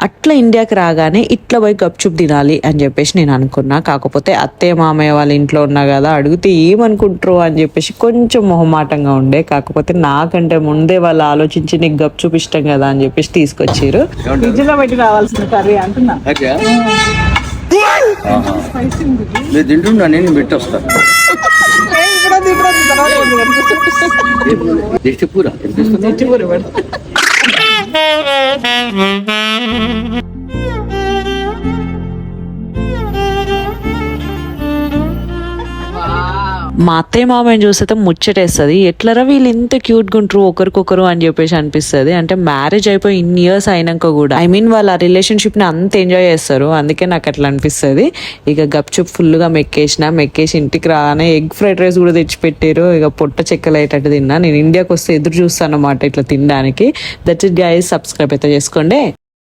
అట్లా ఇండియాకి రాగానే ఇట్లా పోయి గప్చుప్ తినాలి అని చెప్పేసి నేను అనుకున్నా. కాకపోతే అత్తయ్య మామయ్య వాళ్ళ ఇంట్లో ఉన్నా కదా, అడిగితే ఏమనుకుంటారు అని చెప్పేసి కొంచెం మొహమాటంగా ఉండే. కాకపోతే నాకంటే ముందే వాళ్ళు ఆలోచించి నీకు గప్చుప్ ఇష్టం కదా అని చెప్పేసి తీసుకొచ్చారు. ఫ్రిడ్జ్ లో పెట్టి రావాల్సిన కర్రీ అంటున్నా. మీరు తింటున్నా నేను పెట్టి వస్తాను. దిష్టి పూర మా అత్తయ్య మామయ్యని చూస్తే ముచ్చటేస్తుంది. ఎట్లరా వీళ్ళు ఇంత క్యూట్గా ఉంటారు ఒకరికొకరు అని చెప్పేసి అనిపిస్తుంది. అంటే మ్యారేజ్ అయిపోయి ఇన్ని ఇయర్స్ అయినాక కూడా వాళ్ళ రిలేషన్షిప్ ని అంత ఎంజాయ్ చేస్తారు. అందుకే నాకు అట్లా అనిపిస్తుంది. ఇక గప్చుప్ ఫుల్గా మెక్కేసి ఇంటికి రాగానే ఎగ్ ఫ్రైడ్ రైస్ కూడా తెచ్చిపెట్టారు. ఇక పొట్ట చెక్కలు అయ్యేటట్టు తిన్నా. నేను ఇండియాకి వస్తే ఎదురు చూస్తాను అన్నమాట ఇట్లా తినడానికి. దట్స్ ఇట్ గైస్, సబ్స్క్రైబ్ అయితే చేసుకోండి.